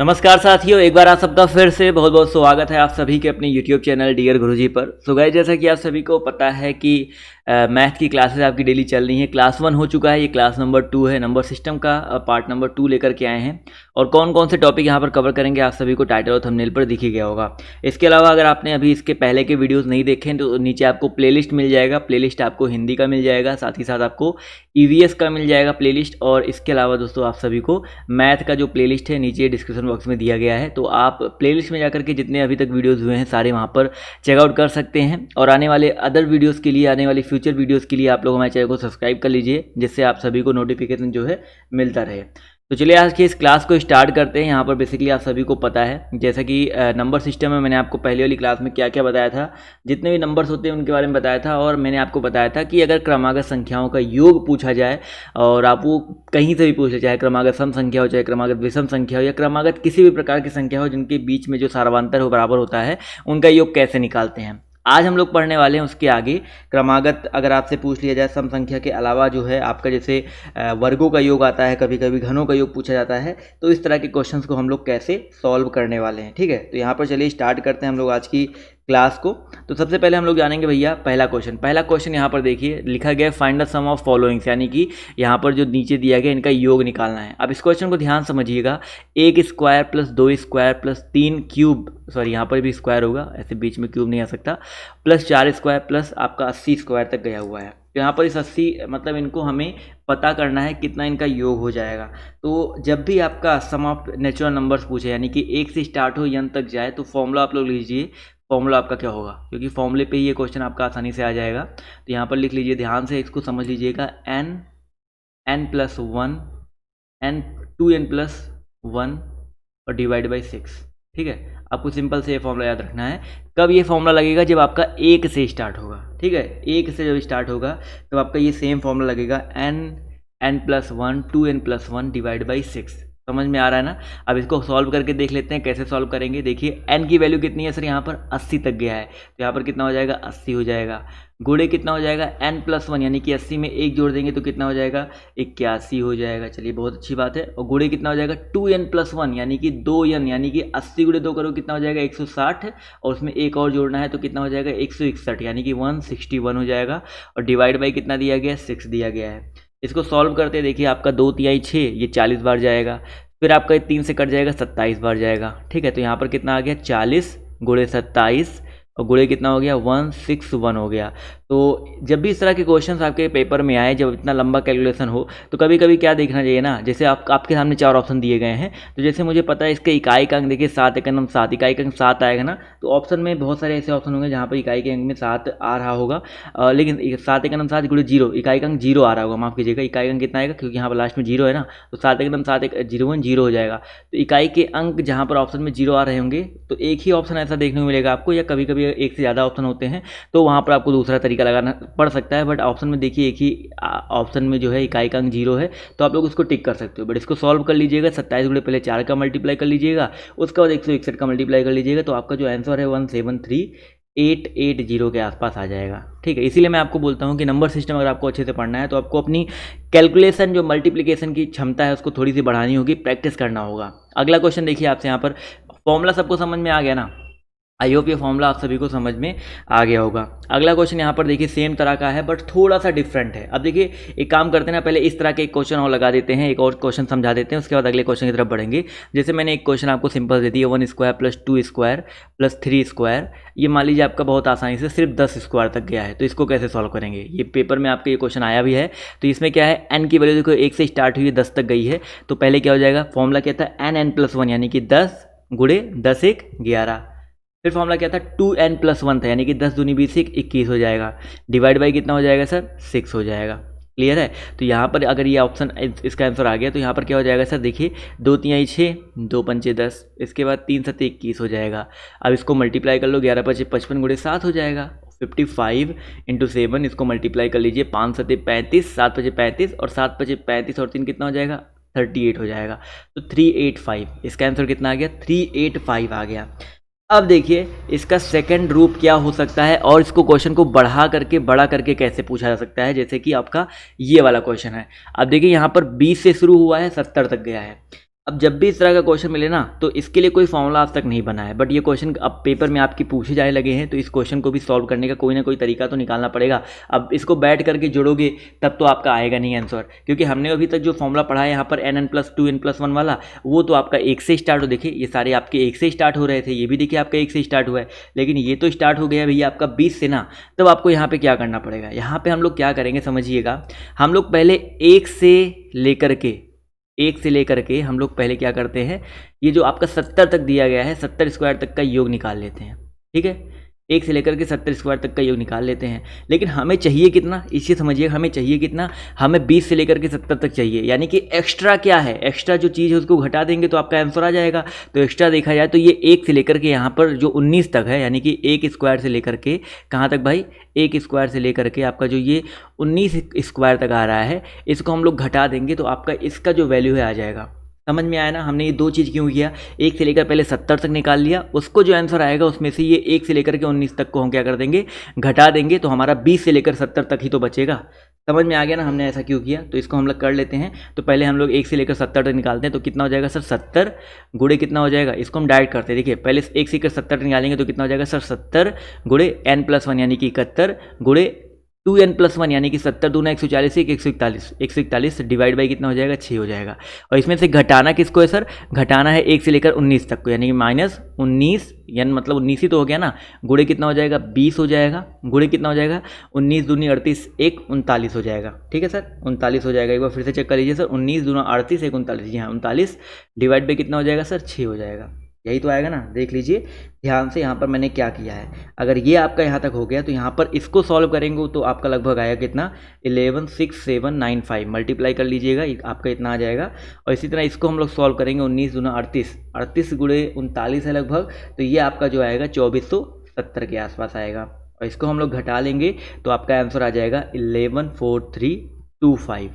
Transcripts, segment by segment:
नमस्कार साथियों, एक बार आप सबका फिर से बहुत बहुत स्वागत है आप सभी के अपने YouTube चैनल डियर गुरुजी पर। सो गाइस, जैसा कि आप सभी को पता है कि मैथ की क्लासेस आपकी डेली चल रही हैं। क्लास 1 हो चुका है, ये क्लास नंबर 2 है। नंबर सिस्टम का पार्ट नंबर 2 लेकर के आए हैं और कौन कौन से टॉपिक यहाँ पर कवर करेंगे आप सभी को टाइटल और थंबनेल पर दिख ही गया होगा। इसके अलावा अगर आपने अभी इसके पहले के वीडियोज़ नहीं देखे तो नीचे आपको प्लेलिस्ट मिल जाएगा। प्लेलिस्ट आपको हिंदी का मिल जाएगा, साथ ही साथ आपको EVS का मिल जाएगा प्लेलिस्ट। और इसके अलावा दोस्तों आप सभी को मैथ का जो प्लेलिस्ट है नीचे डिस्क्रिप्शन बॉक्स में दिया गया है, तो आप प्लेलिस्ट में जाकर के जितने अभी तक वीडियोज़ हुए हैं सारे वहाँ पर चेकआउट कर सकते हैं। और आने वाले अदर वीडियोज़ के लिए, आने वाली फ्यूचर वीडियोज़ के लिए आप लोग हमारे चैनल को सब्सक्राइब कर लीजिए, जिससे आप सभी को नोटिफिकेशन जो है मिलता रहे। तो चलिए आज की इस क्लास को स्टार्ट करते हैं। यहाँ पर बेसिकली आप सभी को पता है, जैसा कि नंबर सिस्टम में मैंने आपको पहले वाली क्लास में क्या क्या बताया था, जितने भी नंबर्स होते हैं उनके बारे में बताया था। और मैंने आपको बताया था कि अगर क्रमागत संख्याओं का योग पूछा जाए और आप वो कहीं से भी पूछ ले, चाहे क्रमागत सम संख्या हो, चाहे क्रमागत विषम संख्या हो, या क्रमागत किसी भी प्रकार की संख्या हो जिनके बीच में जो सार्वधातुक हो बराबर होता है, उनका योग कैसे निकालते हैं, आज हम लोग पढ़ने वाले हैं। उसके आगे क्रमागत अगर आपसे पूछ लिया जाए सम संख्या के अलावा जो है आपका जैसे वर्गों का योग आता है, कभी कभी घनों का योग पूछा जाता है, तो इस तरह के क्वेश्चंस को हम लोग कैसे सॉल्व करने वाले हैं। ठीक है, तो यहाँ पर चलिए स्टार्ट करते हैं हम लोग आज की क्लास को। तो सबसे पहले हम लोग जानेंगे भैया पहला क्वेश्चन यहाँ पर देखिए लिखा गया है find the sum of followings, यानी कि यहाँ पर जो नीचे दिया गया इनका योग निकालना है। अब इस क्वेश्चन को ध्यान समझिएगा। 1 square plus 2 square plus 3 cube, sorry यहाँ पर भी स्क्वायर होगा, ऐसे बीच में क्यूब नहीं आ सकता, प्लस 4 स्क्वायर प्लस आपका 80 स्क्वायर तक गया हुआ है। तो यहाँ पर इस 80 मतलब इनको हमें पता करना है कितना इनका योग हो जाएगा। तो जब भी आपका सम ऑफ नेचुरल नंबर्स पूछे, यानी कि 1 से स्टार्ट हो n तक जाए, तो फॉर्मूला आप लोग लीजिए। फॉर्मूला आपका क्या होगा, क्योंकि फॉर्मूले पे ही ये क्वेश्चन आपका आसानी से आ जाएगा। तो यहाँ पर लिख लीजिए, ध्यान से इसको समझ लीजिएगा। n+1 2n+1 और डिवाइड बाई 6। ठीक है, आपको सिंपल से ये फॉर्मूला याद रखना है। कब ये फॉर्मूला लगेगा, जब आपका 1 से स्टार्ट होगा। ठीक है, 1 से जब स्टार्ट होगा तब आपका ये सेम फॉर्मूला लगेगा, n+1 2n+1 डिवाइड बाई 6। समझ में आ रहा है ना। अब इसको सॉल्व करके देख लेते हैं कैसे सॉल्व करेंगे। देखिए n की वैल्यू कितनी है सर, यहाँ पर 80 तक गया है, तो यहाँ पर कितना हो जाएगा, 80 हो जाएगा। गुणे कितना हो जाएगा, n+1 यानी कि 80 में 1 जोड़ देंगे तो कितना हो जाएगा, 81 हो जाएगा। चलिए बहुत अच्छी बात है। और गुणे कितना हो जाएगा, 2n+1 यानी कि 2n, यानी कि 80 गुणे 2 करो कितना हो जाएगा, 160, और उसमें एक और जोड़ना है तो कितना हो जाएगा, 161, यानी कि 161 हो जाएगा। और डिवाइड बाई कितना दिया गया है, 6 दिया गया है। इसको सॉल्व करते देखिए, आपका 2 तिहाई 6, ये 40 बार जाएगा। फिर आपका 3 से कट जाएगा, 27 बार जाएगा। ठीक है, तो यहाँ पर कितना आ गया, 40 गुणे 27 और गुणे कितना हो गया, 161 हो गया। तो जब भी इस तरह के क्वेश्चंस आपके पेपर में आए, जब इतना लंबा कैलकुलेशन हो, तो कभी कभी क्या देखना चाहिए ना, जैसे आपके सामने 4 ऑप्शन दिए गए हैं, तो जैसे मुझे पता है इसके इकाई का अंक देखिए 7 एकम 7, इकाई का अंक 7 आएगा ना, तो ऑप्शन में बहुत सारे ऐसे ऑप्शन होंगे जहाँ पर इकाई के अंक में 7 आ रहा होगा, लेकिन 7 एकम 7 गुणे 0, इकाई का अंक 0 आ रहा होगा, माफ़ कीजिएगा, इकाई का अंक कितना आएगा, क्योंकि यहाँ पर लास्ट में 0 है ना, तो 7 एकम 7 0 हो जाएगा। तो इकाई के अंक जहाँ पर ऑप्शन में 0 आ रहे होंगे, तो एक ही ऑप्शन ऐसा देखने को मिलेगा आपको, या कभी कभी एक से ज़्यादा ऑप्शन होते हैं, तो वहाँ पर आपको दूसरा तरीका लगाना पड़ सकता है। बट ऑप्शन में देखिए एक ही ऑप्शन में जो है इकाई का अंक 0 है, तो आप लोग उसको टिक कर सकते हो। बट इसको सॉल्व कर लीजिएगा। 27 गुणे पहले 4 का मल्टीप्लाई कर लीजिएगा, उसके बाद 161 का मल्टीप्लाई कर लीजिएगा, तो आपका जो आंसर है 173,880 के आसपास आ जाएगा। ठीक है, इसीलिए मैं आपको बोलता हूँ कि नंबर सिस्टम अगर आपको अच्छे से पढ़ना है तो आपको अपनी कैलकुलेशन, जो मल्टीप्लिकेशन की क्षमता है, उसको थोड़ी सी बढ़ानी होगी, प्रैक्टिस करना होगा। अगला क्वेश्चन देखिए आपसे, यहाँ पर फॉर्मूला सबको समझ में आ गया ना। आई होप ये फॉर्मूला आप सभी को समझ में आ गया होगा। अगला क्वेश्चन यहाँ पर देखिए सेम तरह का है बट थोड़ा सा डिफरेंट है। अब देखिए एक काम करते हैं ना, पहले इस तरह के एक क्वेश्चन और लगा देते हैं, एक और क्वेश्चन समझा देते हैं, उसके बाद अगले क्वेश्चन की तरफ बढ़ेंगे। जैसे मैंने एक क्वेश्चन आपको सिंपल दे दिया, 1 square plus 2 square plus 3 square, ये मान लीजिए आपका बहुत आसानी से सिर्फ 10 स्क्वायर तक गया है, तो इसको कैसे सॉल्व करेंगे। ये पेपर में आपका ये क्वेश्चन आया भी है। तो इसमें क्या है, n की वैल्यू देखो 1 से स्टार्ट हुई है, 10 तक गई है, तो पहले क्या हो जाएगा, फॉर्मूला क्या था, n+1 यानी कि 10 गुणे 10 1 11। फिर फॉर्मूला क्या था, 2n+1 था, यानी कि 10 दूनी 20 21 हो जाएगा। डिवाइड बाई कितना हो जाएगा सर, 6 हो जाएगा। क्लियर है। तो यहाँ पर अगर ये ऑप्शन इसका आंसर आ गया, तो यहाँ पर क्या हो जाएगा सर, देखिए 2 तिहाई 6, 2 पंचे 10, इसके बाद 3 7 21 हो जाएगा। अब इसको मल्टीप्लाई कर लो, 11 5 55 गुणे 7 हो जाएगा। 55 × 7, इसको मल्टीप्लाई कर लीजिए, 5 7 35, 7 5 35 और 7 5 35 और 3 कितना हो जाएगा, 38 हो जाएगा। तो 385, इसका आंसर कितना आ गया, 385 आ गया। अब देखिए इसका सेकंड रूप क्या हो सकता है, और इसको क्वेश्चन को बढ़ा करके बड़ा करके कैसे पूछा जा सकता है, जैसे कि आपका ये वाला क्वेश्चन है। अब देखिए यहाँ पर 20 से शुरू हुआ है, 70 तक गया है। अब जब भी इस तरह का क्वेश्चन मिले ना तो इसके लिए कोई फॉर्मूला आज तक नहीं बना है, बट ये क्वेश्चन अब पेपर में आपकी पूछे जाने लगे हैं, तो इस क्वेश्चन को भी सॉल्व करने का कोई ना कोई तरीका तो निकालना पड़ेगा। अब इसको बैठ करके जोड़ोगे तब तो आपका आएगा नहीं आंसर, क्योंकि हमने अभी तक जो फॉर्मूला पढ़ा है यहाँ पर n+2 n+1 वाला, वो तो आपका 1 से स्टार्ट हो। देखिए ये सारे आपके 1 से स्टार्ट हो रहे थे, ये भी देखिए आपका 1 से स्टार्ट हुआ है, लेकिन ये तो स्टार्ट हो गया भैया आपका 20 से ना। तब आपको यहाँ पे क्या करना पड़ेगा, यहाँ पे हम लोग क्या करेंगे समझिएगा, हम लोग पहले 1 से लेकर के हम लोग पहले क्या करते हैं, ये जो आपका 70 तक दिया गया है 70 स्क्वायर तक का योग निकाल लेते हैं। ठीक है, 1 से लेकर के 70 स्क्वायर तक का योग निकाल लेते हैं, लेकिन हमें चाहिए कितना, इसे समझिए, हमें चाहिए कितना, हमें 20 से लेकर के 70 तक चाहिए, यानी कि एक्स्ट्रा क्या है, एक्स्ट्रा जो चीज़ है उसको घटा देंगे तो आपका आंसर आ जाएगा। तो एक्स्ट्रा देखा जाए तो ये 1 से लेकर के यहाँ पर जो 19 तक है, यानी कि 1 स्क्वायर से लेकर के कहाँ तक भाई, 1 स्क्वायर से लेकर के आपका जो ये 19 स्क्वायर तक आ रहा है, इसको हम लोग घटा देंगे तो आपका इसका जो वैल्यू है आ जाएगा। समझ में आया ना, हमने ये दो चीज़ क्यों किया, 1 से लेकर पहले 70 तक निकाल लिया, उसको जो आंसर आएगा उसमें से ये 1 से लेकर के 19 तक को हम क्या कर देंगे, घटा देंगे, तो हमारा 20 से लेकर 70 तक ही तो बचेगा। समझ में आ गया ना हमने ऐसा क्यों किया। तो इसको हम लोग कर लेते हैं, तो पहले हम लोग 1 से लेकर 70 तक निकालते हैं, तो कितना हो जाएगा सर, 70 गुणे कितना हो जाएगा, इसको हम डायरेक्ट करते हैं। देखिए पहले 1 से लेकर 70 तक निकालेंगे तो कितना हो जाएगा सर, 70 गुणे n+1 यानी कि 71 गुणे 2n+1 यानी कि 70 दूना 140 से 141 डिवाइड बाई कितना हो जाएगा, 6 हो जाएगा। और इसमें से घटाना किसको है सर, घटाना है 1 से लेकर 19 तक को, यानी कि -19 यानी मतलब 19 ही तो हो गया ना, गुणे कितना हो जाएगा, 20 हो जाएगा, गुणे कितना हो जाएगा, 19 दूनी 38 1 39 हो जाएगा। ठीक है सर, 39 हो जाएगा। एक बार फिर से चेक कर लीजिए सर, 19 दूना 38 1 39, जी हाँ 39 डिवाइड बाई कितना हो जाएगा सर, 6 हो जाएगा। यही तो आएगा ना, देख लीजिए ध्यान से यहाँ पर मैंने क्या किया है। अगर ये आपका यहाँ तक हो गया तो यहाँ पर इसको सॉल्व करेंगे तो आपका लगभग आएगा कितना, 116795 मल्टीप्लाई कर लीजिएगा, आपका इतना आ जाएगा। और इसी तरह इसको हम लोग सॉल्व करेंगे, 19 दूना 38 गुणे 39 है लगभग, तो ये आपका जो आएगा 2470 के आसपास आएगा। और इसको हम लोग घटा लेंगे तो आपका आंसर आ जाएगा 114325।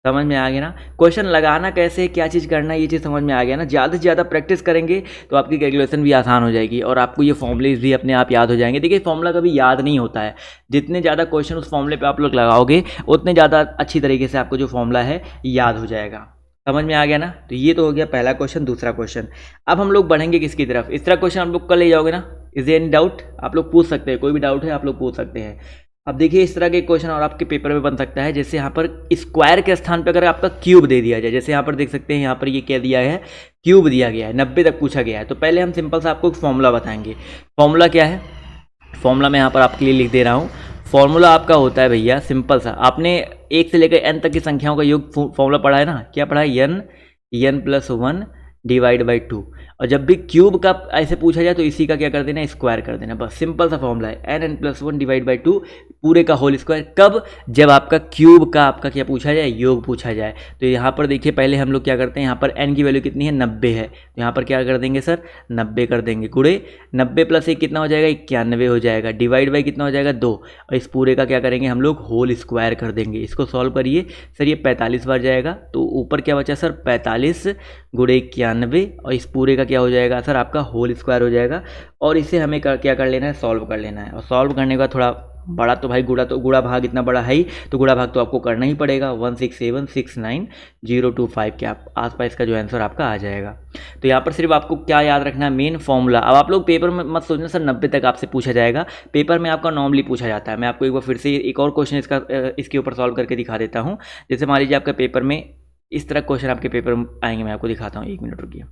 समझ में आ गया ना, क्वेश्चन लगाना कैसे, क्या चीज़ करना है, ये चीज़ समझ में आ गया ना। ज़्यादा से ज़्यादा प्रैक्टिस करेंगे तो आपकी कैलकुलेशन भी आसान हो जाएगी और आपको ये फॉर्मूलेज भी अपने आप याद हो जाएंगे। देखिए फॉर्मूला कभी याद नहीं होता है, जितने ज़्यादा क्वेश्चन उस फॉर्मूले पे आप लोग लगाओगे उतने ज़्यादा अच्छी तरीके से आपको जो फॉर्मूला है याद हो जाएगा। समझ में आ गया ना। तो ये तो हो गया पहला क्वेश्चन। दूसरा क्वेश्चन, अब हम लोग बढ़ेंगे किसकी तरफ, इस तरह क्वेश्चन आप लोग कल ले जाओगे ना। इज एनी डाउट, आप लोग पूछ सकते हैं, कोई भी डाउट है आप लोग पूछ सकते हैं। अब देखिए इस तरह के क्वेश्चन और आपके पेपर में बन सकता है, जैसे यहाँ पर स्क्वायर के स्थान पर अगर आपका क्यूब दे दिया जाए, जैसे यहाँ पर देख सकते हैं, यहाँ पर ये क्या दिया है, क्यूब दिया गया है, 90 तक पूछा गया है। तो पहले हम सिंपल सा आपको फॉर्मूला बताएंगे। फॉर्मूला क्या है, फॉर्मूला मैं यहाँ पर आपके लिए लिख दे रहा हूँ। फॉर्मूला आपका होता है भैया सिंपल सा, आपने 1 से लेकर n तक की संख्याओं का योग फॉर्मूला पढ़ा है ना, क्या पढ़ा है, n+1 डिवाइड बाई 2। और जब भी क्यूब का ऐसे पूछा जाए तो इसी का क्या कर देना, स्क्वायर कर देना, बस सिंपल सा फॉर्मूला है, n+1 डिवाइड बाई 2 पूरे का होल स्क्वायर। कब, जब आपका क्यूब का आपका क्या पूछा जाए, योग पूछा जाए। तो यहाँ पर देखिए पहले हम लोग क्या करते हैं, यहाँ पर n की वैल्यू कितनी है, 90 है, तो यहाँ पर क्या कर देंगे सर, 90 कर देंगे, गुणे 90 + 1 कितना हो जाएगा, 91 हो जाएगा, डिवाइड बाई कितना हो जाएगा, 2। और इस पूरे का क्या करेंगे हम लोग, होल स्क्वायर कर देंगे। इसको सॉल्व करिए सर, ये 45 बार जाएगा, तो ऊपर क्या बचा सर, 45 गुणे 91, और इस पूरे का क्या हो जाएगा सर, आपका होल स्क्वायर हो जाएगा। और इसे हमें क्या कर लेना है, सॉल्व कर लेना है। और सॉल्व करने का थोड़ा बड़ा तो भाई गुणा भाग इतना बड़ा है ही, तो गुणा भाग तो आपको करना ही पड़ेगा। 16769,025 के आसपास का जो आंसर आपका आ जाएगा। तो यहाँ पर सिर्फ आपको क्या याद रखना है, मेन फॉर्मूला। अब आप लोग पेपर में मत सोचना सर 90 तक आपसे पूछा जाएगा, पेपर में आपका नॉर्मली पूछा जाता है। मैं आपको एक बार फिर से एक और क्वेश्चन इसके ऊपर सॉल्व करके दिखा देता हूँ। जैसे मान लीजिए आपका पेपर में इस तरह क्वेश्चन आपके पेपर में आएंगे, मैं आपको दिखाता हूँ, 1 मिनट रुकिए।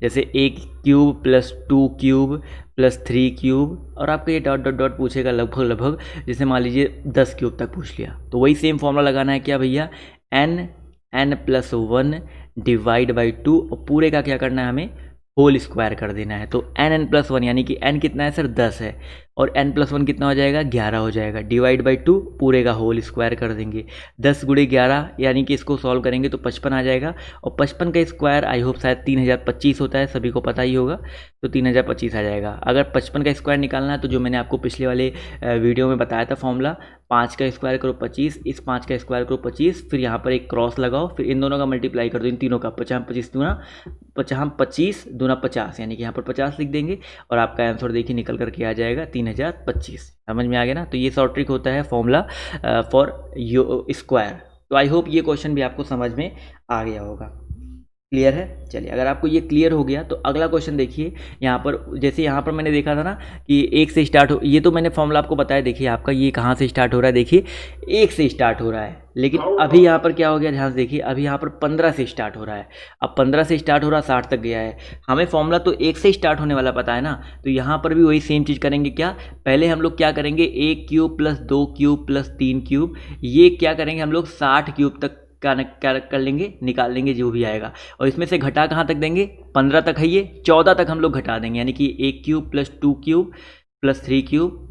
जैसे 1 क्यूब + 2 क्यूब + 3 क्यूब, और आपको ये डॉट डॉट डॉट पूछेगा लगभग, जैसे मान लीजिए 10 क्यूब तक पूछ लिया, तो वही सेम फॉर्मूला लगाना है क्या भैया, n+1 डिवाइड बाई 2, और पूरे का क्या करना है, हमें होल स्क्वायर कर देना है। तो n+1 यानी कि n कितना है सर, 10 है, और n+1 कितना हो जाएगा, 11 हो जाएगा, डिवाइड बाई 2 पूरे का होल स्क्वायर कर देंगे। 10 गुणे 11 यानी कि इसको सॉल्व करेंगे तो 55 आ जाएगा, और 55 का स्क्वायर आई होप शायद 3025 होता है, सभी को पता ही होगा, तो 3025 आ जाएगा। अगर 55 का स्क्वायर निकालना है तो जो मैंने आपको पिछले वाले वीडियो में बताया था फॉर्मूला, 5 का स्क्वायर करो 25, इस 5 का स्क्वायर करो 25, फिर यहाँ पर एक क्रॉस लगाओ, फिर इन दोनों का मल्टीप्लाई कर दो, इन तीनों का 25 दूना 50, यानी कि यहाँ पर 50 लिख देंगे, और आपका आंसर देखिए निकल करके आ जाएगा 3025। समझ में आ गया ना। तो ये शॉर्ट ट्रिक होता है फॉर्मूला फॉर स्क्वायर। तो आई होप ये क्वेश्चन भी आपको समझ में आ गया होगा। क्लियर है। चलिए, अगर आपको ये क्लियर हो गया तो अगला क्वेश्चन देखिए। यहाँ पर जैसे यहाँ पर मैंने देखा था ना कि 1 से स्टार्ट हो, ये तो मैंने फॉर्मूला आपको बताया। देखिए आपका ये कहाँ से स्टार्ट हो रहा है, देखिए 1 से स्टार्ट हो रहा है, लेकिन अभी यहाँ पर क्या हो गया, ध्यान से देखिए, अभी यहाँ पर 15 से स्टार्ट हो रहा है। अब 15 से स्टार्ट हो रहा है, 60 तक गया है। हमें फॉर्मूला तो 1 से स्टार्ट होने वाला पता है ना, तो यहाँ पर भी वही सेम चीज़ करेंगे। क्या पहले हम लोग क्या करेंगे, 1 cube plus 2 cube plus 3 cube, ये क्या करेंगे हम लोग 60 क्यूब तक क्या कर लेंगे, निकाल लेंगे जो भी आएगा। और इसमें से घटा कहाँ तक देंगे, 15 तक है, ये 14 तक हम लोग घटा देंगे, यानी कि 1 cube plus 2 cube plus 3 cube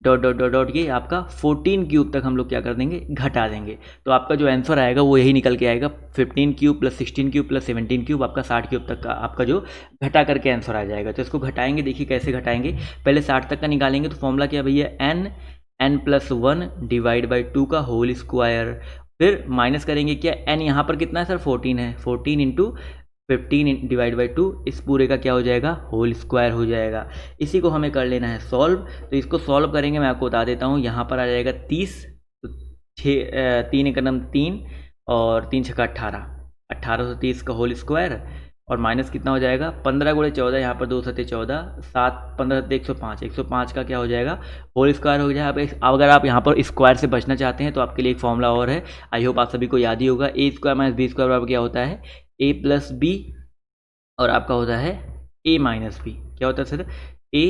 dot dot dot dot, ये आपका 14 क्यूब तक हम लोग क्या कर देंगे, घटा देंगे। तो आपका जो आंसर आएगा वो यही निकल के आएगा, 15 cube plus 16 cube plus 17 cube, आपका 60 क्यूब तक का आपका जो घटा करके आंसर आ जाएगा। तो इसको घटाएंगे, देखिए कैसे घटाएंगे। पहले 60 तक का निकालेंगे, तो फॉर्मूला क्या भैया, n प्लस 1 डिवाइड बाई 2 का होल स्क्वायर। फिर माइनस करेंगे, क्या n यहाँ पर कितना है सर, 14 है, 14 इंटू 15 डिवाइड बाई 2, इस पूरे का क्या हो जाएगा, होल स्क्वायर हो जाएगा। इसी को हमें कर लेना है सॉल्व। तो इसको सॉल्व करेंगे, मैं आपको बता देता हूँ। यहाँ पर आ जाएगा 30, तो 3 एक नम 3 और 3 छक्का 18, 1830 का होल स्क्वायर, और माइनस कितना हो जाएगा, 15 गुणे 14, यहाँ पर 2 सत्ते 14, 7 15 सत्ते 105, 105 का क्या हो जाएगा, होल स्क्वायर हो जाएगा। अब अगर आप यहाँ पर स्क्वायर से बचना चाहते हैं तो आपके लिए एक फॉर्मूला और है, आई होप आप सभी को याद ही होगा। ए स्क्वायर माइनस बी स्क्वायर बराबर क्या होता है, ए प्लस बी, और आपका होता है ए माइनस बी। क्या होता है सर, ए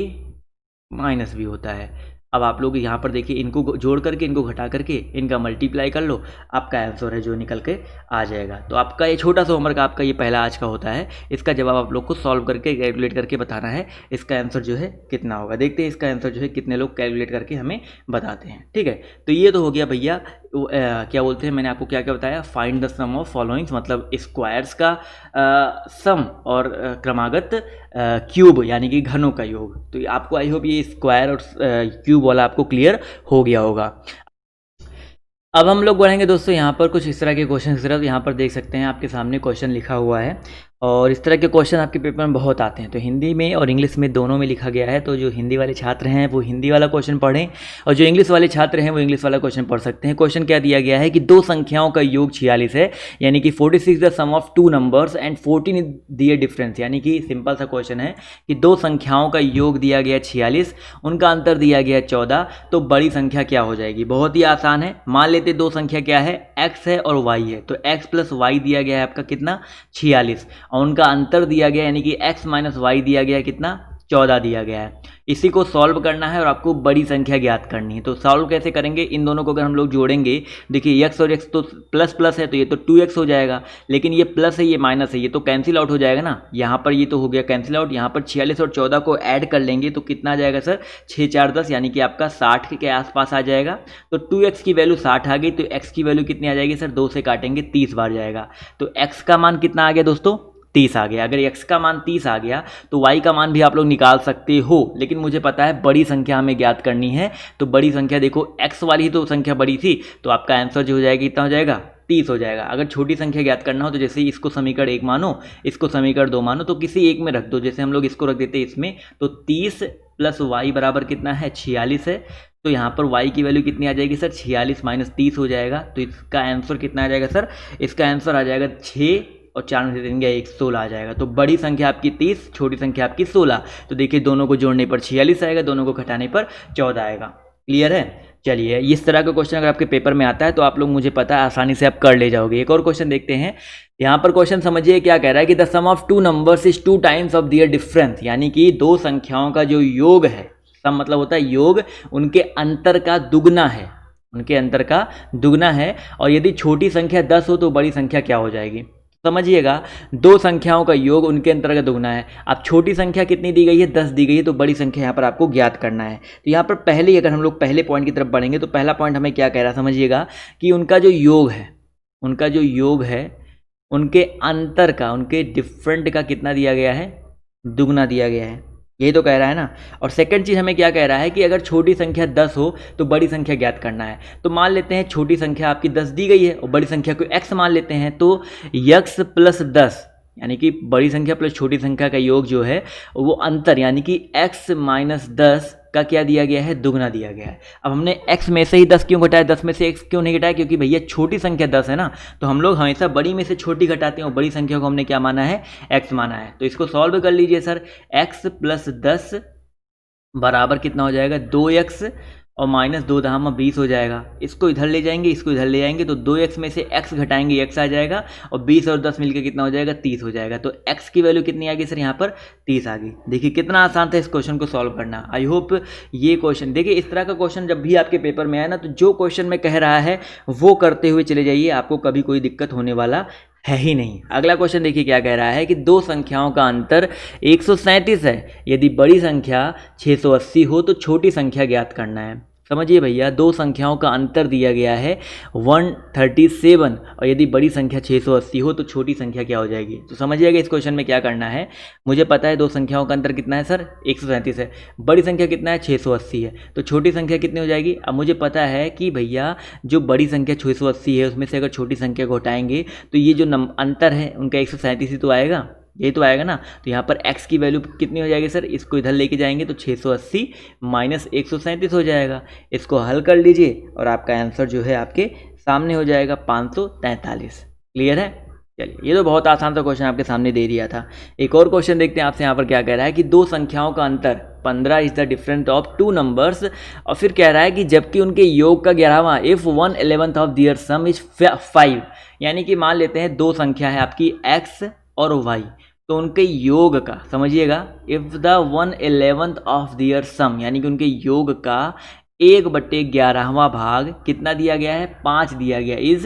माइनस बी होता है। अब आप लोग यहाँ पर देखिए, इनको जोड़ करके, इनको घटा करके, इनका मल्टीप्लाई कर लो, आपका आंसर है जो निकल के आ जाएगा। तो आपका ये छोटा सा होमवर्क आपका ये पहला आज का होता है। इसका जवाब आप लोग को सॉल्व करके कैलकुलेट करके बताना है, इसका आंसर जो है कितना होगा। देखते हैं इसका आंसर जो है कितने लोग कैलकुलेट करके हमें बताते हैं। ठीक है, तो ये तो हो गया भैया, क्या बोलते हैं, मैंने आपको क्या क्या बताया, find the sum of followings, मतलब स्क्वायर्स का सम और क्रमागत क्यूब यानी कि घनों का योग। तो आपको आई होप ये स्क्वायर और क्यूब वाला आपको क्लियर हो गया होगा। अब हम लोग बढ़ेंगे दोस्तों यहाँ पर कुछ इस तरह के क्वेश्चन की तरफ। यहाँ पर देख सकते हैं आपके सामने क्वेश्चन लिखा हुआ है, और इस तरह के क्वेश्चन आपके पेपर में बहुत आते हैं। तो हिंदी में और इंग्लिश में दोनों में लिखा गया है। तो जो हिंदी वाले छात्र हैं वो हिंदी वाला क्वेश्चन पढ़ें, और जो इंग्लिश वाले छात्र हैं वो इंग्लिश वाला क्वेश्चन पढ़ सकते हैं। क्वेश्चन क्या दिया गया है कि दो संख्याओं का योग 46 है, यानी कि 46 the sum of two numbers and 14 is their difference. यानी कि सिंपल सा क्वेश्चन है कि दो संख्याओं का योग दिया गया 46, उनका अंतर दिया गया 14, तो बड़ी संख्या क्या हो जाएगी। बहुत ही आसान है, मान लेते दो संख्या क्या है, x है और y है। तो x प्लस वाई दिया गया है आपका कितना, 46, और उनका अंतर दिया गया यानी कि x माइनस वाई दिया गया है कितना, 14 दिया गया है। इसी को सॉल्व करना है और आपको बड़ी संख्या ज्ञात करनी है। तो सॉल्व कैसे करेंगे, इन दोनों को अगर हम लोग जोड़ेंगे, देखिए x और x तो प्लस प्लस है तो ये तो 2x हो जाएगा, लेकिन ये प्लस है ये माइनस है, ये तो कैंसिल आउट हो जाएगा ना। यहाँ पर ये तो हो गया कैंसिल आउट। यहाँ पर 46 और 14 को ऐड कर लेंगे तो कितना आ जाएगा सर, 6 4 10, यानी कि आपका 60 के आसपास आ जाएगा। तो 2x की वैल्यू 60 आ गई, तो x की वैल्यू कितनी आ जाएगी सर, 2 से काटेंगे 30 बार जाएगा। तो x का मान कितना आ गया दोस्तों, 30 आ गया। अगर x का मान 30 आ गया तो y का मान भी आप लोग निकाल सकते हो, लेकिन मुझे पता है बड़ी संख्या हमें ज्ञात करनी है। तो बड़ी संख्या देखो, x वाली ही तो संख्या बड़ी थी, तो आपका आंसर जो हो जाएगा कितना हो जाएगा, 30 हो जाएगा। अगर छोटी संख्या ज्ञात करना हो तो जैसे इसको समीकरण 1 मानो, इसको समीकरण 2 मानो, तो किसी एक में रख दो। जैसे हम लोग इसको रख देते हैं इसमें, तो 30 प्लस वाई बराबर कितना है, 46 है। तो यहाँ पर y की वैल्यू कितनी आ जाएगी सर, 46 माइनस 30 हो जाएगा। तो इसका आंसर कितना आ जाएगा सर, इसका आंसर आ जाएगा 6 और 4 में से देंगे 1, 16 आ जाएगा। तो बड़ी संख्या आपकी 30, छोटी संख्या आपकी 16। तो देखिए दोनों को जोड़ने पर 46 आएगा, दोनों को घटाने पर 14 आएगा। क्लियर है। चलिए, इस तरह का क्वेश्चन अगर आपके पेपर में आता है तो आप लोग, मुझे पता है, आसानी से आप कर ले जाओगे। एक और क्वेश्चन देखते हैं। यहाँ पर क्वेश्चन समझिए क्या कह रहा है कि the sum of two numbers is 2 times of their difference, यानी कि दो संख्याओं का जो योग है, सम मतलब होता है योग, उनके अंतर का दुगना है, उनके अंतर का दुगना है। और यदि छोटी संख्या 10 हो तो बड़ी संख्या क्या हो जाएगी। समझिएगा, दो संख्याओं का योग उनके अंतर का दुगना है। अब छोटी संख्या कितनी दी गई है, 10 दी गई है, तो बड़ी संख्या यहाँ पर आपको ज्ञात करना है। तो यहाँ पर पहले ही अगर हम लोग पहले पॉइंट की तरफ बढ़ेंगे तो पहला पॉइंट हमें क्या कह रहा है, समझिएगा कि उनका जो योग है, उनका जो योग है, उनके अंतर का, उनके डिफरेंट का कितना दिया गया है, दुगना दिया गया है। यही तो कह रहा है ना। और सेकंड चीज़ हमें क्या कह रहा है कि अगर छोटी संख्या 10 हो तो बड़ी संख्या ज्ञात करना है। तो मान लेते हैं छोटी संख्या आपकी 10 दी गई है और बड़ी संख्या को x मान लेते हैं, तो x प्लस 10 यानी कि बड़ी संख्या प्लस छोटी संख्या का योग जो है वो अंतर, यानी कि x माइनस 10 का क्या दिया गया है, दुगना दिया गया है। अब हमने x में से ही 10 क्यों घटाया, 10 में से x क्यों नहीं घटाया, क्योंकि भैया छोटी संख्या 10 है ना, तो हम लोग हमेशा बड़ी में से छोटी घटाते हैं और बड़ी संख्या को हमने क्या माना है, x माना है। तो इसको सॉल्व कर लीजिए सर, x + 10 बराबर कितना हो जाएगा, 2x और माइनस 2 दाम 20 हो जाएगा। इसको इधर ले जाएंगे, इसको इधर ले जाएंगे, तो 2x में से x घटाएंगे, x आ जाएगा, और 20 और 10 मिलकर कितना हो जाएगा, 30 हो जाएगा। तो x की वैल्यू कितनी आ गई सर, यहाँ पर 30 आ गई। देखिए कितना आसान था इस क्वेश्चन को सॉल्व करना। आई होप ये क्वेश्चन, देखिए इस तरह का क्वेश्चन जब भी आपके पेपर में आए ना, तो जो क्वेश्चन में कह रहा है वो करते हुए चले जाइए, आपको कभी कोई दिक्कत होने वाला है ही नहीं। अगला क्वेश्चन देखिए क्या कह रहा है कि दो संख्याओं का अंतर 137 है, यदि बड़ी संख्या 680 हो तो छोटी संख्या ज्ञात करना है। समझिए भैया, दो संख्याओं का अंतर दिया गया है 137 और यदि बड़ी संख्या 680 हो तो छोटी संख्या क्या हो जाएगी। तो समझिएगा इस क्वेश्चन में क्या करना है। मुझे पता है दो संख्याओं का अंतर कितना है सर, 137 है, बड़ी संख्या कितना है, 680 है, तो छोटी संख्या कितनी हो जाएगी। अब मुझे पता है कि भैया जो बड़ी संख्या 680 है उसमें से अगर छोटी संख्या को हटाएंगे तो ये जो अंतर है उनका 137 ही तो आएगा, यही तो आएगा ना। तो यहाँ पर x की वैल्यू कितनी हो जाएगी सर, इसको इधर लेके जाएंगे तो 680 माइनस 137 हो जाएगा। इसको हल कर लीजिए और आपका आंसर जो है आपके सामने हो जाएगा 543। क्लियर है। चलिए, ये तो बहुत आसान सा क्वेश्चन आपके सामने दे दिया था। एक और क्वेश्चन देखते हैं आपसे। यहाँ पर क्या कह रहा है कि दो संख्याओं का अंतर 15 is the difference of two numbers, और फिर कह रहा है कि जबकि उनके योग का 11वां, if 1/11 of their sum is 5, यानी कि मान लेते हैं दो संख्या है आपकी x और y, तो उनके योग का, समझिएगा, इफ द 1/11 ऑफ देयर सम, यानी कि उनके योग का 1/11वां भाग कितना दिया गया है, 5 दिया गया, इज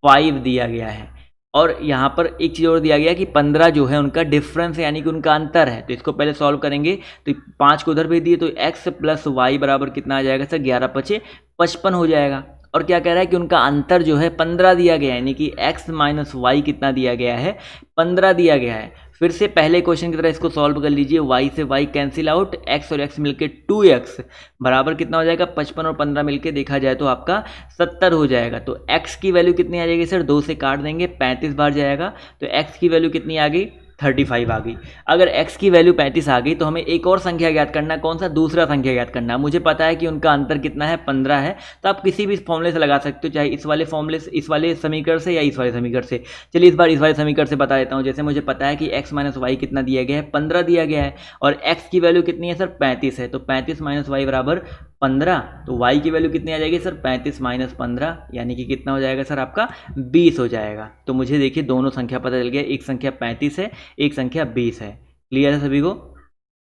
5 दिया गया है। और यहाँ पर एक चीज़ और दिया गया कि 15 जो है उनका डिफरेंस है, यानी कि उनका अंतर है। तो इसको पहले सॉल्व करेंगे, तो 5 को उधर भेज दिए तो x + y बराबर कितना आ जाएगा सर, 11 × 5 = 55 हो जाएगा। और क्या कह रहा है कि उनका अंतर जो है 15 दिया गया है, यानी कि x - y कितना दिया गया है, 15 दिया गया है। फिर से पहले क्वेश्चन की तरह इसको सॉल्व कर लीजिए, y से y कैंसिल आउट, x और x मिलके 2x बराबर कितना हो जाएगा, 55 और 15 मिलके देखा जाए तो आपका 70 हो जाएगा। तो x की वैल्यू कितनी आ जाएगी सर, 2 से काट देंगे, 35 बार जाएगा, तो x की वैल्यू कितनी आ गई, 35 आ गई। अगर x की वैल्यू 35 आ गई तो हमें एक और संख्या ज्ञात करना है, कौन सा, दूसरा संख्या ज्ञात करना है। मुझे पता है कि उनका अंतर कितना है, 15 है, तो आप किसी भी फॉर्मूले से लगा सकते हो, चाहे इस वाले फॉर्मूले से, इस वाले समीकरण से या इस वाले समीकरण से। चलिए इस बार इस वाले समीकरण से बता देता हूँ। जैसे मुझे पता है कि x - y कितना दिया गया है, 15 दिया गया है, और x की वैल्यू कितनी है सर, 35 है, तो 35 - y बराबर 15, तो y की वैल्यू कितनी आ जाएगी सर, 35 - 15, यानी कि कितना हो जाएगा सर, आपका 20 हो जाएगा। तो मुझे देखिए दोनों संख्या पता चल गया, एक संख्या 35 है, एक संख्या 20 है। क्लियर है सभी को,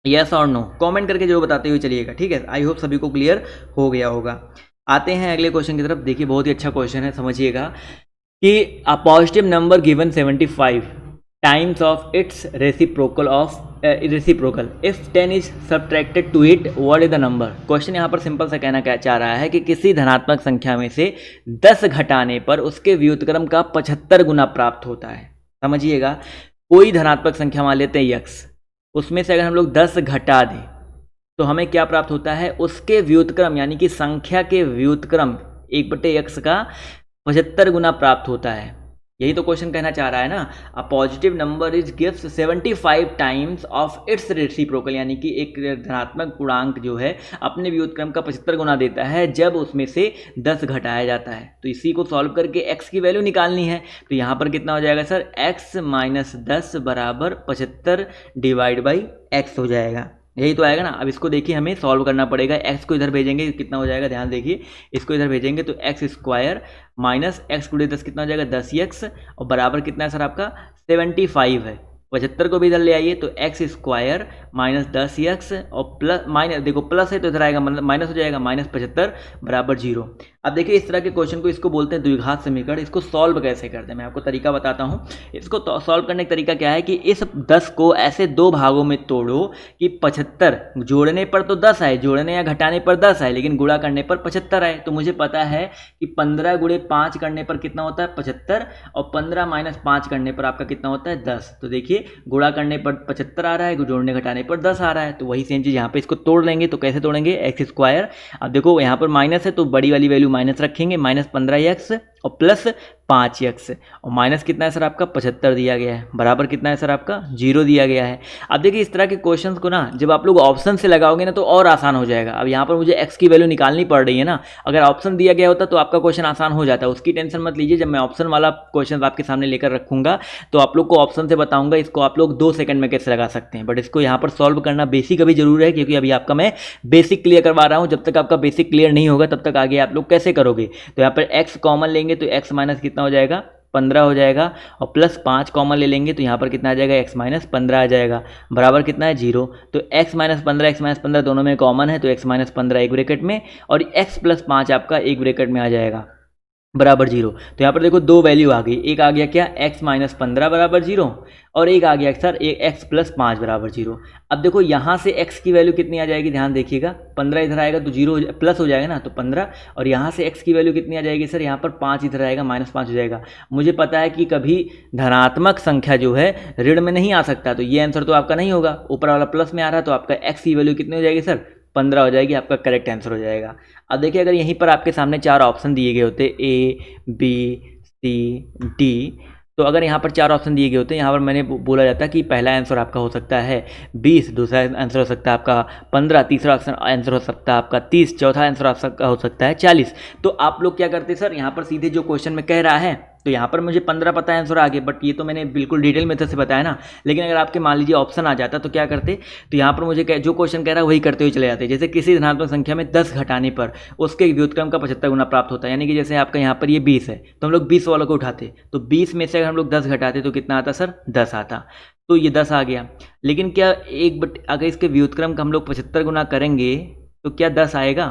यस और नो, कमेंट करके जरूर बताते हुए चलिएगा, ठीक है। आई होप सभी को क्लियर हो गया होगा। आते हैं अगले क्वेश्चन की तरफ। देखिए बहुत ही अच्छा क्वेश्चन है, समझिएगा कि a positive number given 75 times of its reciprocal of reciprocal, if 10 is subtracted to it, what is the number. Question यहाँ पर सिंपल सा कहना क्या चाह रहा है कि किसी धनात्मक संख्या में से 10 घटाने पर उसके व्युत्क्रम का 75 गुना प्राप्त होता है। समझिएगा, कोई धनात्मक संख्या मान लेते हैं x, उसमें से अगर हम लोग 10 घटा दें तो हमें क्या प्राप्त होता है, उसके व्युत्क्रम, यानी कि संख्या के व्युत्क्रम 1/x का 75 गुना प्राप्त होता है। यही तो क्वेश्चन कहना चाह रहा है ना। अ positive number is gives 75 times of its reciprocal, यानी कि एक धनात्मक पूर्णांक जो है अपने व्युत्क्रम का 75 गुना देता है जब उसमें से 10 घटाया जाता है। तो इसी को सॉल्व करके x की वैल्यू निकालनी है। तो यहाँ पर कितना हो जाएगा सर, x - 10 बराबर 75 / x हो जाएगा, यही तो आएगा ना। अब इसको देखिए हमें सॉल्व करना पड़ेगा। x को इधर भेजेंगे कितना हो जाएगा, ध्यान देखिए, इसको इधर भेजेंगे तो x² माइनस x × 10 कितना हो जाएगा, 10x, और बराबर कितना है सर आपका 75 है। 75 को भी इधर ले आइए तो x² माइनस 10x और प्लस माइनस, देखो प्लस है तो इधर आएगा मतलब माइनस हो जाएगा, -75 बराबर 0। अब देखिए इस तरह के क्वेश्चन को इसको बोलते हैं द्विघात समीकरण। इसको सॉल्व कैसे करते हैं मैं आपको तरीका बताता हूँ। इसको सॉल्व करने का तरीका क्या है कि इस 10 को ऐसे दो भागों में तोड़ो कि 75 जोड़ने पर तो 10 आए, जोड़ने या घटाने पर 10 आए, लेकिन गुणा करने पर 75 आए। तो मुझे पता है कि 15 × 5 करने पर कितना होता है, 75, और 15 - 5 करने पर आपका कितना होता है, 10। तो देखिए गुणा करने पर 75 आ रहा है, जोड़ने घटाने पर 10 आ रहा है। तो वही सेम चीज़ यहाँ पे इसको तोड़ लेंगे। तो कैसे तोड़ेंगे, x², अब देखो यहाँ पर माइनस है तो बड़ी वाली वैल्यू माइनस रखेंगे, -15x और प्लस 5x और माइनस कितना है सर आपका 75 दिया गया है, बराबर कितना है सर आपका 0 दिया गया है। अब देखिए इस तरह के क्वेश्चंस को ना जब आप लोग ऑप्शन से लगाओगे ना तो और आसान हो जाएगा। अब यहाँ पर मुझे x की वैल्यू निकालनी पड़ रही है ना, अगर ऑप्शन दिया गया होता तो आपका क्वेश्चन आसान हो जाता है, उसकी टेंशन मत लीजिए। जब मैं ऑप्शन वाला क्वेश्चन आपके सामने लेकर रखूंगा तो आप लोग को ऑप्शन से बताऊंगा इसको आप लोग 2 सेकंड में कैसे लगा सकते हैं, बट इसको यहाँ पर सॉल्व करना बेसिक अभी जरूर है, क्योंकि अभी आपका मैं बेसिक क्लियर करवा रहा हूँ। जब तक आपका बेसिक क्लियर नहीं होगा तब तक आगे आप लोग कैसे करोगे। तो यहाँ पर x कॉमन लेंगे तो x माइनस कितना हो जाएगा 15 हो जाएगा, और प्लस 5 कॉमन ले लेंगे तो यहाँ पर कितना आ जाएगा x माइनस 15 आ जाएगा, बराबर कितना है 0। तो x माइनस 15 दोनों में कॉमन है तो x माइनस 15 एक ब्रैकेट में और x प्लस 5 आपका एक ब्रैकेट में आ जाएगा, बराबर 0। तो यहाँ पर देखो 2 वैल्यू आ गई, एक आ गया क्या x माइनस 15 बराबर 0 और एक आ गया सर एक x प्लस 5 बराबर 0। अब देखो यहाँ से x की वैल्यू कितनी आ जाएगी, ध्यान देखिएगा, 15 इधर आएगा तो 0 प्लस हो जाएगा ना, तो 15, और यहाँ से x की वैल्यू कितनी आ जाएगी सर, यहाँ पर 5 इधर आएगा माइनस 5 हो जाएगा। मुझे पता है कि कभी धनात्मक संख्या जो है ऋण में नहीं आ सकता, तो ये आंसर तो आपका नहीं होगा, ऊपर वाला प्लस में आ रहा है तो आपका x की वैल्यू कितनी हो जाएगी सर 15 हो जाएगी, आपका करेक्ट आंसर हो जाएगा। अब देखिए अगर यहीं पर आपके सामने 4 ऑप्शन दिए गए होते A B C D, तो अगर यहाँ पर 4 ऑप्शन दिए गए होते हैं, यहाँ पर मैंने बोला जाता कि पहला आंसर आपका हो सकता है 20, दूसरा आंसर हो सकता है आपका 15, तीसरा आंसर हो सकता है आपका 30, चौथा आंसर आपका हो सकता है 40। तो आप लोग क्या करते सर, यहाँ पर सीधे जो क्वेश्चन में कह रहा है तो यहाँ पर मुझे 15 पता है आंसर आगे, बट ये तो मैंने बिल्कुल डिटेल मेथड से बताया ना। लेकिन अगर आपके मान लीजिए ऑप्शन आ जाता तो क्या करते, तो यहाँ पर मुझे जो क्वेश्चन कह रहा है वही करते हुए चले जाते। जैसे किसी धनात्मक संख्या में 10 घटाने पर उसके व्युत्क्रम का 75 गुना प्राप्त होता है, यानी कि जैसे आपका यहाँ पर ये 20 है तो हम लोग 20 वालों को उठाते, तो 20 में से अगर हम लोग 10 घटाते तो कितना आता सर 10 आता, तो ये 10 आ गया। लेकिन क्या अगर इसके व्युत्क्रम का हम लोग 75 गुना करेंगे तो क्या 10 आएगा,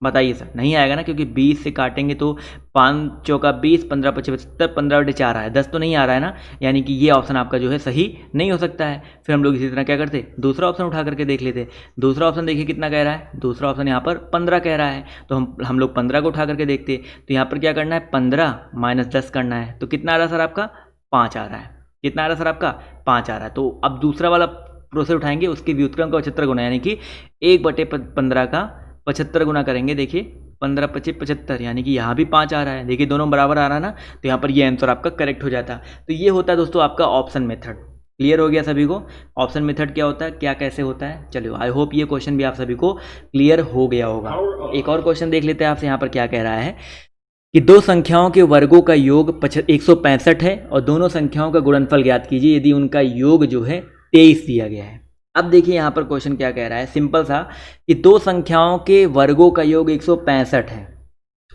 बताइए सर, नहीं आएगा ना, क्योंकि 20 से काटेंगे तो 5 चौका 20, 15 पच्चीस 75, 15/4 आ है, 10 तो नहीं आ रहा है ना, यानी कि ये ऑप्शन आपका जो है सही नहीं हो सकता है। फिर हम लोग इसी तरह क्या करते, दूसरा ऑप्शन उठा करके देख लेते। दूसरा ऑप्शन देखिए कितना कह रहा है, दूसरा ऑप्शन यहाँ पर 15 कह रहा है, तो हम लोग 15 को उठा करके देखते। तो यहाँ पर क्या करना है, 15 माइनस 10 करना है, तो कितना आ रहा है सर आपका 5 आ रहा है, कितना आ रहा है सर आपका 5 आ रहा है। तो अब दूसरा वाला प्रोसेस उठाएंगे, उसके व्युत्क्रम का 75 गुना, यानी कि 1/15 का 75 गुना करेंगे। देखिए 15 25 75, यानी कि यहाँ भी 5 आ रहा है, देखिए दोनों बराबर आ रहा है ना, तो यहाँ पर ये आंसर आपका करेक्ट हो जाता। तो ये होता है दोस्तों आपका ऑप्शन मेथड। क्लियर हो गया सभी को, ऑप्शन मेथड क्या होता है, क्या कैसे होता है। चलिए आई होप ये क्वेश्चन भी आप सभी को क्लियर हो गया होगा। एक और क्वेश्चन देख लेते हैं आपसे, यहाँ पर क्या कह रहा है कि 2 संख्याओं के वर्गों का योग 165 है और दोनों संख्याओं का गुणनफल ज्ञात कीजिए यदि उनका योग जो है 23 दिया गया है। अब देखिए यहाँ पर क्वेश्चन क्या कह रहा है, सिंपल सा, कि 2 संख्याओं के वर्गों का योग 165 है।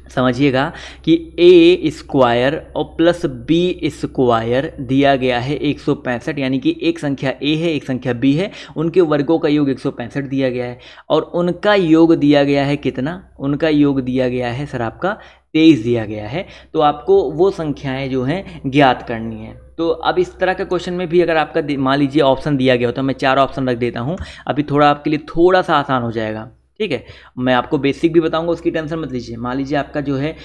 समझिएगा कि a स्क्वायर और प्लस b स्क्वायर दिया गया है 165, यानी कि एक संख्या a है एक संख्या b है, उनके वर्गों का योग 165 दिया गया है और उनका योग दिया गया है कितना, उनका योग दिया गया है सर आपका 23 दिया गया है। तो आपको वो संख्याएं जो हैं ज्ञात करनी है। तो अब इस तरह का क्वेश्चन में भी अगर आपका मान लीजिए ऑप्शन दिया गया हो, तो मैं 4 ऑप्शन रख देता हूँ, अभी थोड़ा आपके लिए थोड़ा सा आसान हो जाएगा। ठीक है, मैं आपको बेसिक भी बताऊंगा, उसकी टेंशन मत लीजिए। मान लीजिए आपका जो है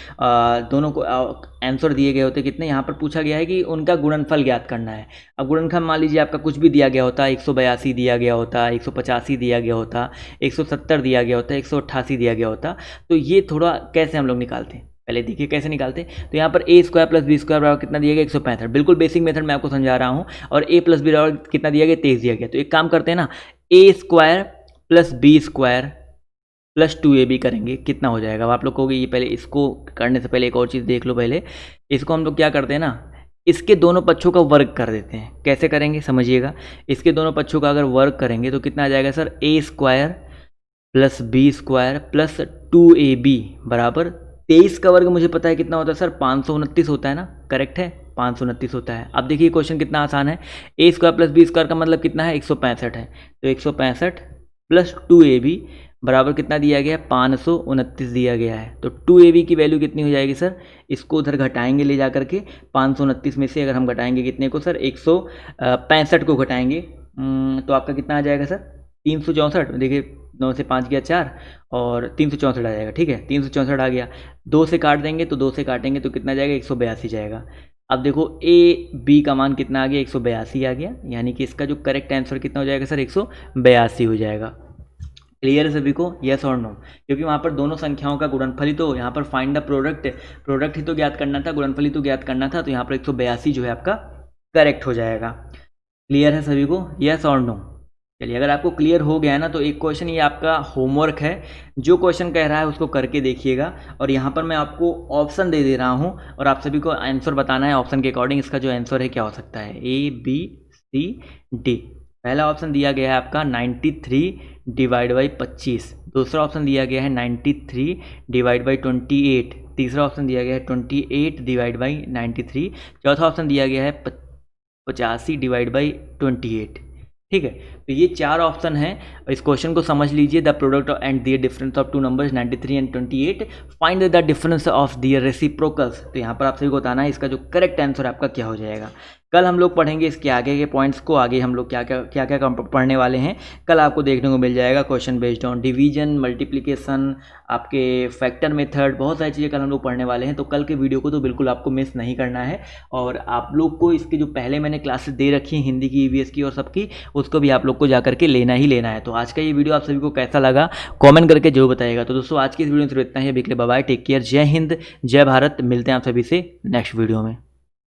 दोनों को आंसर दिए गए होते कितने, यहाँ पर पूछा गया है कि उनका गुणनफल ज्ञात करना है। अब गुणनफल मान लीजिए आपका कुछ भी दिया गया होता, 182 दिया गया होता, 185 दिया गया होता, 170 दिया गया होता, 188 दिया गया होता, तो ये थोड़ा कैसे हम लोग निकालते हैं, पहले देखिए कैसे निकालते हैं। तो यहाँ पर a square plus b square बराबर कितना दिया गया 165, बिल्कुल बेसिक मेथड मैं आपको समझा रहा हूँ, और a प्लस बी बराबर कितना दिया गया 23 दिया गया। तो एक काम करते हैं ना, a square plus b square plus 2ab करेंगे, कितना हो जाएगा। अब आप लोग कहोगे ये पहले इसको करने से पहले एक और चीज़ देख लो। पहले इसको हम लोग क्या करते हैं ना, इसके दोनों पक्षों का वर्ग कर देते हैं। कैसे करेंगे समझिएगा, इसके दोनों पक्षों का अगर वर्ग करेंगे तो कितना आ जाएगा sir, a square plus b square plus 2ab बराबर 23 का वर्ग मुझे पता है कितना होता है सर, 529 होता है ना, करेक्ट है 529 होता है। अब देखिए क्वेश्चन कितना आसान है, a square plus b square का मतलब कितना है 165 है, तो 165 प्लस 2ab बराबर कितना दिया गया है 529 दिया गया है। तो 2ab की वैल्यू कितनी हो जाएगी सर, इसको उधर घटाएंगे ले जा करके, 529 में से अगर हम घटाएंगे कितने को सर, 165 को घटाएंगे तो आपका कितना आ जाएगा सर 364। देखिए 9 से 5 गया 4 और 364 आ जाएगा। ठीक है 364 आ गया, 2 से काट देंगे तो 2 से काटेंगे तो कितना जाएगा 182 जाएगा। अब देखो a b का मान कितना आ गया 182 आ गया, यानी कि इसका जो करेक्ट आंसर कितना हो जाएगा सर 182 हो जाएगा। क्लियर है सभी को, यस और नो? क्योंकि वहाँ पर दोनों संख्याओं का गुणनफल ही तो, यहाँ पर फाइंड द प्रोडक्ट ही तो ज्ञात करना था, गुणनफल ही तो ज्ञात करना था, तो यहाँ पर 182 जो है आपका करेक्ट हो जाएगा। क्लियर है सभी को, यस और नो? चलिए, अगर आपको क्लियर हो गया ना तो एक क्वेश्चन ये आपका होमवर्क है, जो क्वेश्चन कह रहा है उसको करके देखिएगा। और यहाँ पर मैं आपको ऑप्शन दे रहा हूँ और आप सभी को आंसर बताना है ऑप्शन के अकॉर्डिंग इसका जो आंसर है क्या हो सकता है, A B C D। पहला ऑप्शन दिया गया है आपका 93/25, दूसरा ऑप्शन दिया गया है 93/28, तीसरा ऑप्शन दिया गया है 28/93, चौथा ऑप्शन दिया गया है 85/28। ठीक है, तो ये 4 ऑप्शन हैं। इस क्वेश्चन को समझ लीजिए, the product and the difference of two numbers 93 and 28, find the difference of their reciprocals. तो यहाँ पर आप सभी को बताना है इसका जो करेक्ट आंसर आपका क्या हो जाएगा। कल हम लोग पढ़ेंगे इसके आगे के पॉइंट्स को, आगे हम लोग क्या क्या पढ़ने वाले हैं कल आपको देखने को मिल जाएगा। Question based on division, multiplication, आपके फैक्टर मेथड, बहुत सारी चीज़ें कल हम लोग पढ़ने वाले हैं। तो कल के वीडियो को तो बिल्कुल आपको मिस नहीं करना है। और आप लोग को इसके जो पहले मैंने क्लासेस दे रखी हैं हिंदी की, EVS की और सबकी, उसको भी आप लोग को जा करके लेना ही लेना है। तो आज का ये वीडियो आप सभी को कैसा लगा कमेंट करके जरूर बताइएगा। तो दोस्तों आज की इस वीडियो में सिर्फ इतना ही, अभी के लिए बाय बाय, टेक केयर, जय हिंद, जय भारत। मिलते हैं आप सभी से नेक्स्ट वीडियो में।